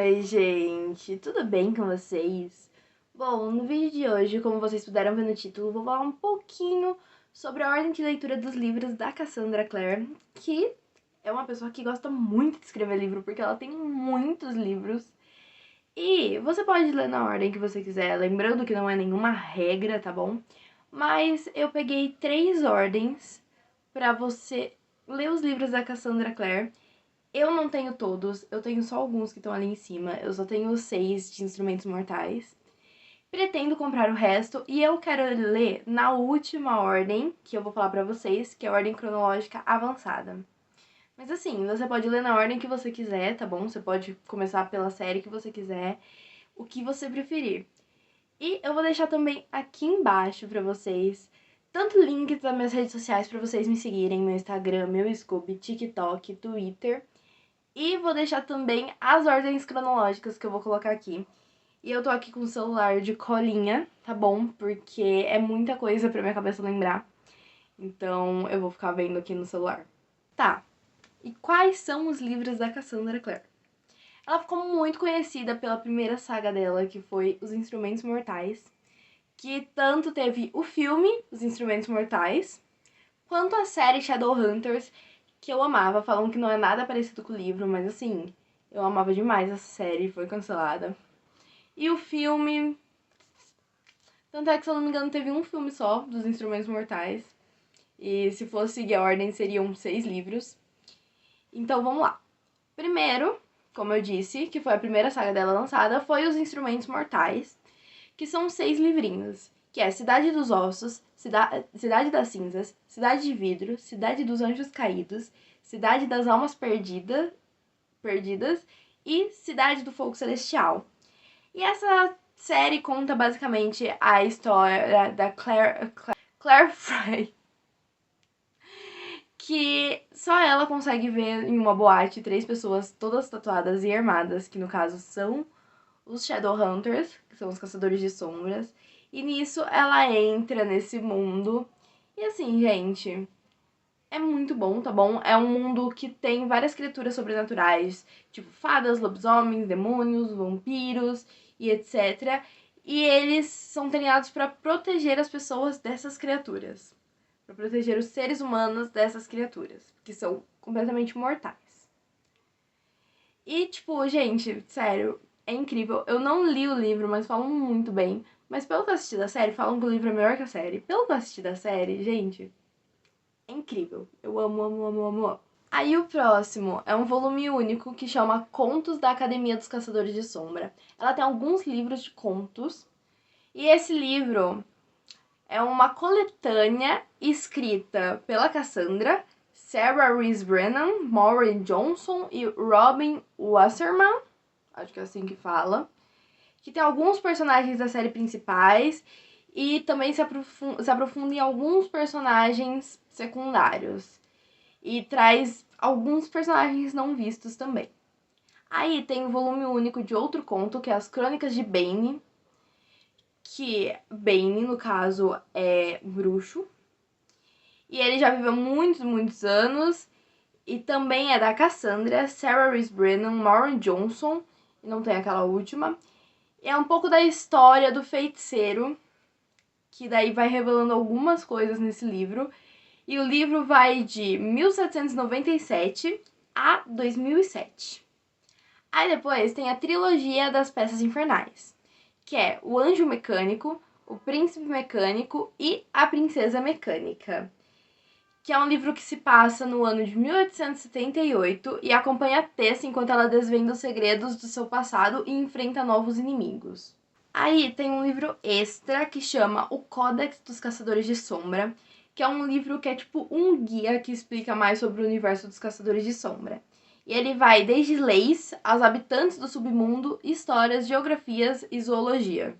Oi, gente, tudo bem com vocês? Bom, no vídeo de hoje, como vocês puderam ver no título, vou falar um pouquinho sobre a ordem de leitura dos livros da Cassandra Clare, que é uma pessoa que gosta muito de escrever livro, porque ela tem muitos livros. E você pode ler na ordem que você quiser, lembrando que não é nenhuma regra, tá bom? Mas eu peguei 3 ordens pra você ler os livros da Cassandra Clare. Eu não tenho todos, eu tenho só alguns que estão ali em cima, eu só tenho os 6 de Instrumentos Mortais. Pretendo comprar o resto e eu quero ler na última ordem, que eu vou falar pra vocês, que é a ordem cronológica avançada. Mas assim, você pode ler na ordem que você quiser, tá bom? Você pode começar pela série que você quiser, o que você preferir. E eu vou deixar também aqui embaixo pra vocês tanto links das minhas redes sociais pra vocês me seguirem, meu Instagram, meu Scoob, TikTok, Twitter. E vou deixar também as ordens cronológicas que eu vou colocar aqui. E eu tô aqui com o celular de colinha, tá bom? Porque é muita coisa pra minha cabeça lembrar. Então eu vou ficar vendo aqui no celular. Tá, e quais são os livros da Cassandra Clare? Ela ficou muito conhecida pela primeira saga dela, que foi Os Instrumentos Mortais, que tanto teve o filme Os Instrumentos Mortais, quanto a série Shadowhunters, que eu amava. Falam que não é nada parecido com o livro, mas assim, eu amava demais essa série, foi cancelada. E o filme... Tanto é que, se eu não me engano, teve um filme só dos Instrumentos Mortais. E se fosse seguir a ordem, seriam 6 livros. Então, vamos lá. Primeiro, como eu disse, que foi a primeira saga dela lançada, foi Os Instrumentos Mortais, que são 6 livrinhos, que é Cidade dos Ossos, Cidade das Cinzas, Cidade de Vidro, Cidade dos Anjos Caídos, Cidade das Almas Perdidas e Cidade do Fogo Celestial. E essa série conta basicamente a história da Claire Fry, que só ela consegue ver em uma boate 3 pessoas todas tatuadas e armadas, que no caso são os Shadowhunters, que são os Caçadores de Sombras. E nisso ela entra nesse mundo. E assim, gente, é muito bom, tá bom? É um mundo que tem várias criaturas sobrenaturais, tipo fadas, lobisomens, demônios, vampiros e etc. E eles são treinados para proteger as pessoas dessas criaturas. Para proteger os seres humanos dessas criaturas, que são completamente mortais. E, tipo, gente, sério, é incrível. Eu não li o livro, mas falam muito bem. Mas pelo que eu assisti da série, falam que o livro é melhor que a série. Pelo que eu assisti da série, gente, é incrível. Eu amo, amo, amo, amo, amo. Aí o próximo é um volume único que chama Contos da Academia dos Caçadores de Sombra. Ela tem alguns livros de contos. E esse livro é uma coletânea escrita pela Cassandra, Sarah Rees Brennan, Maureen Johnson e Robin Wasserman, acho que é assim que fala, que tem alguns personagens da série principais e também se aprofunda em alguns personagens secundários. E traz alguns personagens não vistos também. Aí tem o volume único de outro conto, que é As Crônicas de Bane, que Bane, no caso, é bruxo. E ele já viveu muitos, muitos anos. E também é da Cassandra, Sarah Rees Brennan, Maureen Johnson, e não tem aquela última. E é um pouco da história do feiticeiro, que daí vai revelando algumas coisas nesse livro. E o livro vai de 1797 a 2007. Aí depois tem a trilogia das Peças Infernais, que é O Anjo Mecânico, O Príncipe Mecânico e A Princesa Mecânica, que é um livro que se passa no ano de 1878 e acompanha a Tessa enquanto ela desvenda os segredos do seu passado e enfrenta novos inimigos. Aí tem um livro extra que chama O Códex dos Caçadores de Sombra, que é um livro que é tipo um guia que explica mais sobre o universo dos Caçadores de Sombra. E ele vai desde leis aos habitantes do submundo, histórias, geografias e zoologia.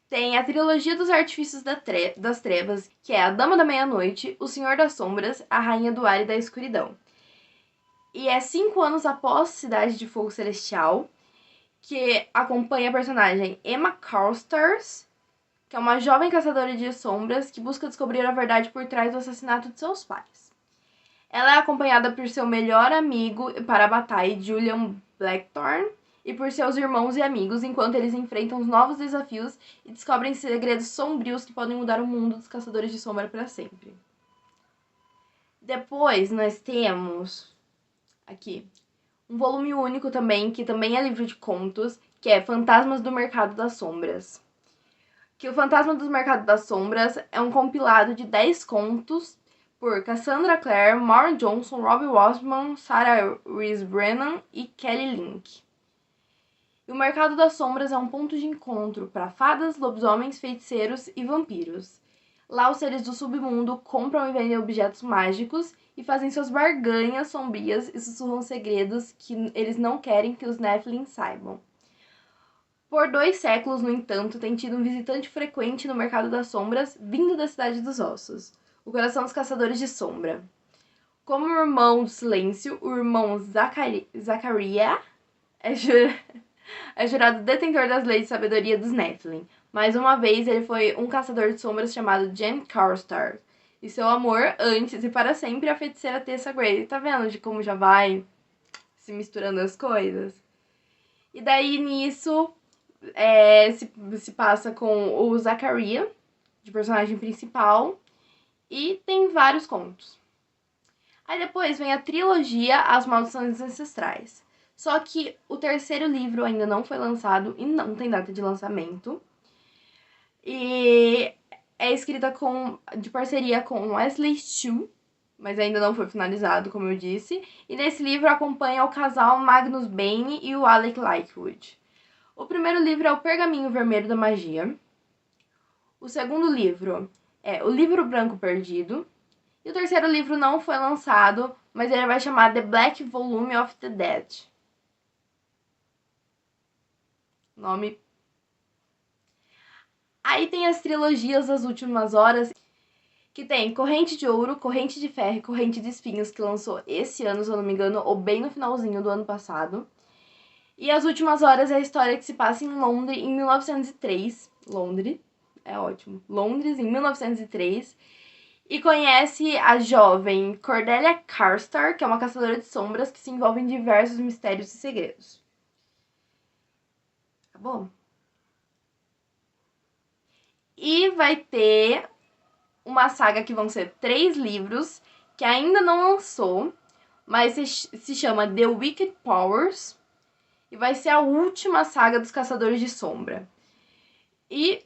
Tem a trilogia dos Artifícios das Trevas, que é A Dama da Meia-Noite, O Senhor das Sombras, A Rainha do Ar e da Escuridão. E é 5 anos após Cidade de Fogo Celestial, que acompanha a personagem Emma Carstairs, que é uma jovem caçadora de sombras que busca descobrir a verdade por trás do assassinato de seus pais. Ela é acompanhada por seu melhor amigo para a batalha, Julian Blackthorn e por seus irmãos e amigos, enquanto eles enfrentam os novos desafios e descobrem segredos sombrios que podem mudar o mundo dos Caçadores de Sombra para sempre. Depois nós temos aqui um volume único também, que também é livro de contos, que é Fantasmas do Mercado das Sombras. Que o Fantasma do Mercado das Sombras é um compilado de 10 contos por Cassandra Clare, Maura Johnson, Robbie Wasserman, Sarah Rees Brennan e Kelly Link. E o Mercado das Sombras é um ponto de encontro para fadas, lobisomens, feiticeiros e vampiros. Lá os seres do submundo compram e vendem objetos mágicos e fazem suas barganhas sombrias e sussurram segredos que eles não querem que os Nephilim saibam. Por 2 séculos, no entanto, tem tido um visitante frequente no Mercado das Sombras, vindo da Cidade dos Ossos, o coração dos Caçadores de Sombra. Como o irmão do Silêncio, o irmão Zacaria é jurado detentor das leis de sabedoria dos Nephilim. Mais uma vez, ele foi um caçador de sombras chamado Jen Carstar. E seu amor, antes e para sempre, a feiticeira Tessa Grey. Tá vendo de como já vai se misturando as coisas? E daí, nisso, se passa com o Zacaria, de personagem principal, e tem vários contos. Aí depois vem a trilogia As Maldições Ancestrais. Só que o terceiro livro ainda não foi lançado e não tem data de lançamento. E é escrita de parceria com Wesley Chu, mas ainda não foi finalizado, como eu disse. E nesse livro acompanha o casal Magnus Bane e o Alec Lightwood. O primeiro livro é O Pergaminho Vermelho da Magia. O segundo livro é O Livro Branco Perdido. E o terceiro livro não foi lançado, mas ele vai chamar The Black Volume of the Dead. Nome. Aí tem as trilogias das últimas horas, que tem Corrente de Ouro, Corrente de Ferro e Corrente de Espinhos, que lançou esse ano, se eu não me engano, ou bem no finalzinho do ano passado. E as últimas horas é a história que se passa em Londres, em 1903. Londres, é ótimo. Londres, em 1903. E conhece a jovem Cordelia Carstar, que é uma caçadora de sombras que se envolve em diversos mistérios e segredos. Tá bom? E vai ter uma saga que vão ser 3 livros, que ainda não lançou, mas se chama The Wicked Powers. E vai ser a última saga dos Caçadores de Sombra. E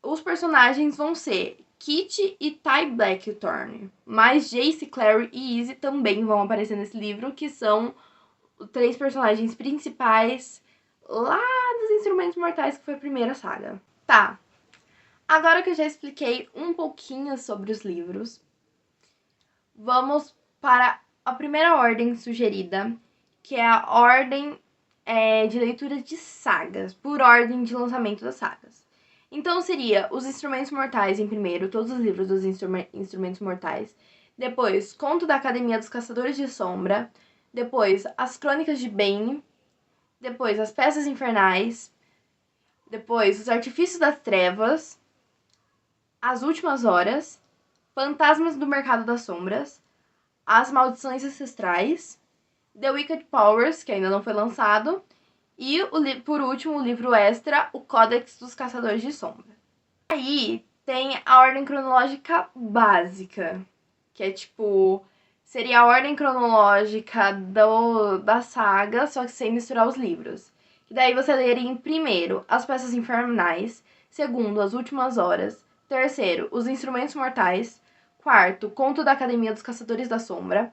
os personagens vão ser Kitty e Ty Blackthorn. Mas Jace, Clary e Izzy também vão aparecer nesse livro, que são 3 personagens principais lá dos Instrumentos Mortais, que foi a primeira saga. Tá. Agora que eu já expliquei um pouquinho sobre os livros, vamos para a primeira ordem sugerida, que é a ordem de leitura de sagas, por ordem de lançamento das sagas. Então seria Os Instrumentos Mortais em primeiro, todos os livros dos Instrumentos Mortais. Depois, Conto da Academia dos Caçadores de Sombra. Depois, As Crônicas de Bane. Depois, As Peças Infernais. Depois, Os Artifícios das Trevas. As Últimas Horas. Fantasmas do Mercado das Sombras. As Maldições Ancestrais. The Wicked Powers, que ainda não foi lançado. E, por último, o livro extra, O Códex dos Caçadores de Sombra. Aí tem a ordem cronológica básica, que é tipo... seria a ordem cronológica da saga, só que sem misturar os livros. E daí você leria em primeiro As Peças Infernais, segundo As Últimas Horas, terceiro Os Instrumentos Mortais, quarto Conto da Academia dos Caçadores da Sombra,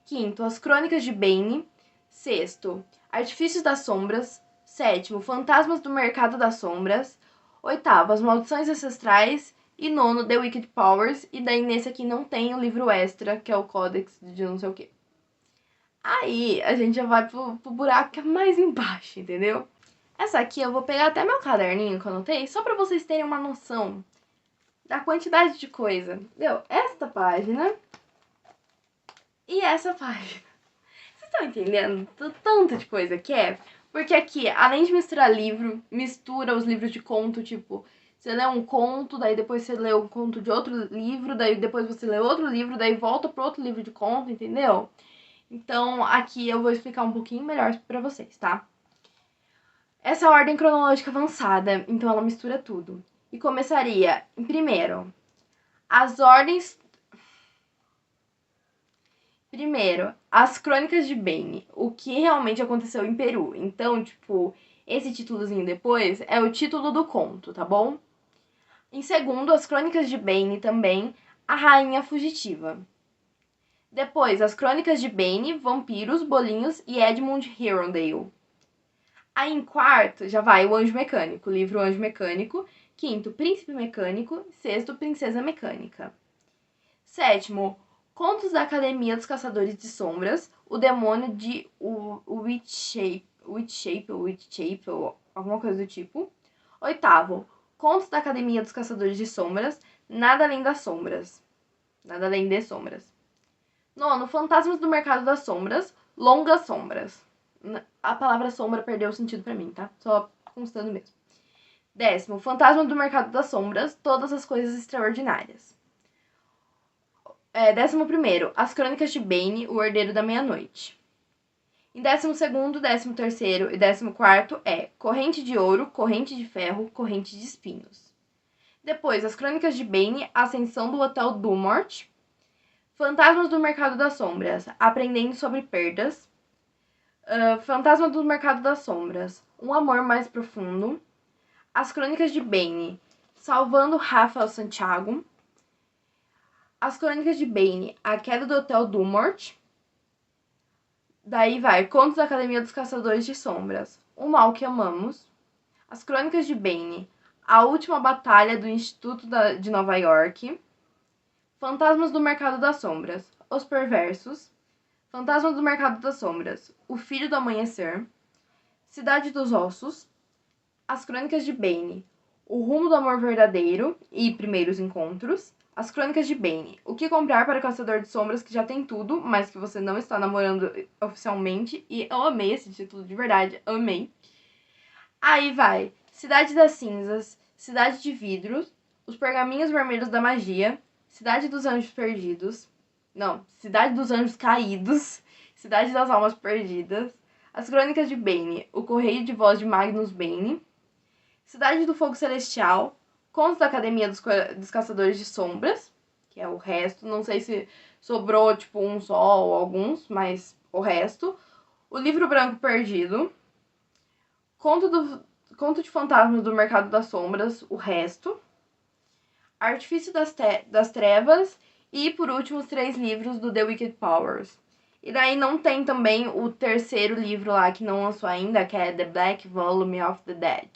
quinto As Crônicas de Bane, sexto Artifícios das Sombras, sétimo Fantasmas do Mercado das Sombras, oitavo As Maldições Ancestrais e nono The Wicked Powers, e daí nesse aqui não tem o livro extra, que é o Códex de não sei o que. Aí a gente já vai pro buraco que é mais embaixo, entendeu? Essa aqui eu vou pegar até meu caderninho que eu anotei, só pra vocês terem uma noção da quantidade de coisa, entendeu? Esta página e essa página. Vocês estão entendendo o tanto de coisa que é? Porque aqui, além de misturar livro, mistura os livros de conto, tipo, você lê um conto, daí depois você lê um conto de outro livro, daí depois você lê outro livro, daí volta pro outro livro de conto, entendeu? Então, aqui eu vou explicar um pouquinho melhor pra vocês, tá? Essa é a ordem cronológica avançada, então ela mistura tudo. E começaria, em primeiro, as ordens... Primeiro, as Crônicas de Bane, o que realmente aconteceu em Peru. Então, tipo, esse títulozinho depois é o título do conto, tá bom? Em segundo, as Crônicas de Bane também, a Rainha Fugitiva. Depois, as Crônicas de Bane, Vampiros, Bolinhos e Edmund Hirondale. Aí em quarto já vai o Anjo Mecânico, livro Anjo Mecânico. Quinto, Príncipe Mecânico. Sexto, Princesa Mecânica. Sétimo, Contos da Academia dos Caçadores de Sombras, o demônio de Witchshape, alguma coisa do tipo. Oitavo, Contos da Academia dos Caçadores de Sombras, Nada Além das Sombras. Nada Além de Sombras. Nono, Fantasmas do Mercado das Sombras, Longas Sombras. A palavra sombra perdeu o sentido pra mim, tá? Só constando mesmo. Décimo, Fantasma do Mercado das Sombras, Todas as Coisas Extraordinárias. Décimo primeiro, As Crônicas de Bane, O Herdeiro da Meia-Noite. Em 12º, 13º e 14º Corrente de Ouro, Corrente de Ferro, Corrente de Espinhos. Depois, As Crônicas de Bane, Ascensão do Hotel Dumort. Fantasmas do Mercado das Sombras, Aprendendo sobre Perdas. Fantasma do Mercado das Sombras, Um Amor Mais Profundo. As Crônicas de Bane, Salvando Rafael Santiago. As Crônicas de Bane, A Queda do Hotel Dumort. Daí vai Contos da Academia dos Caçadores de Sombras, O Mal que Amamos. As Crônicas de Bane, A Última Batalha do Instituto de Nova York. Fantasmas do Mercado das Sombras, Os Perversos. Fantasmas do Mercado das Sombras, O Filho do Amanhecer. Cidade dos Ossos. As Crônicas de Bane, O Rumo do Amor Verdadeiro e Primeiros Encontros. As Crônicas de Bane, O que comprar para o Caçador de Sombras que já tem tudo, mas que você não está namorando oficialmente. E eu amei esse título, de verdade, amei. Aí vai Cidade das Cinzas, Cidade de Vidros, Os Pergaminhos Vermelhos da Magia, Cidade dos Anjos Perdidos. Não, Cidade dos Anjos Caídos, Cidade das Almas Perdidas. As Crônicas de Bane, O Correio de Voz de Magnus Bane. Cidade do Fogo Celestial, Contos da Academia dos Caçadores de Sombras, que é o resto. Não sei se sobrou, tipo, um só ou alguns, mas o resto. O Livro Branco Perdido. Conto de Fantasmas do Mercado das Sombras, o resto. Artifício das Trevas. E, por último, os 3 livros do The Wicked Powers. E daí não tem também o terceiro livro lá que não lançou ainda, que é The Black Volume of the Dead.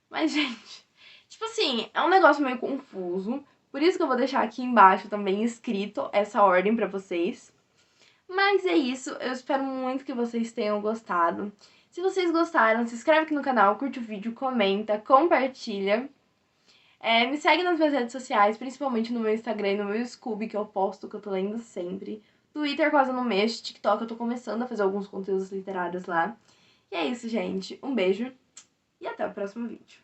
Mas, gente, tipo assim, é um negócio meio confuso. Por isso que eu vou deixar aqui embaixo também escrito essa ordem pra vocês. Mas é isso, eu espero muito que vocês tenham gostado. Se vocês gostaram, se inscreve aqui no canal, curte o vídeo, comenta, compartilha. Me segue nas minhas redes sociais, principalmente no meu Instagram e no meu Scooby, que eu posto, que eu tô lendo sempre. Twitter quase não mexo, TikTok eu tô começando a fazer alguns conteúdos literários lá. E é isso, gente. Um beijo e até o próximo vídeo.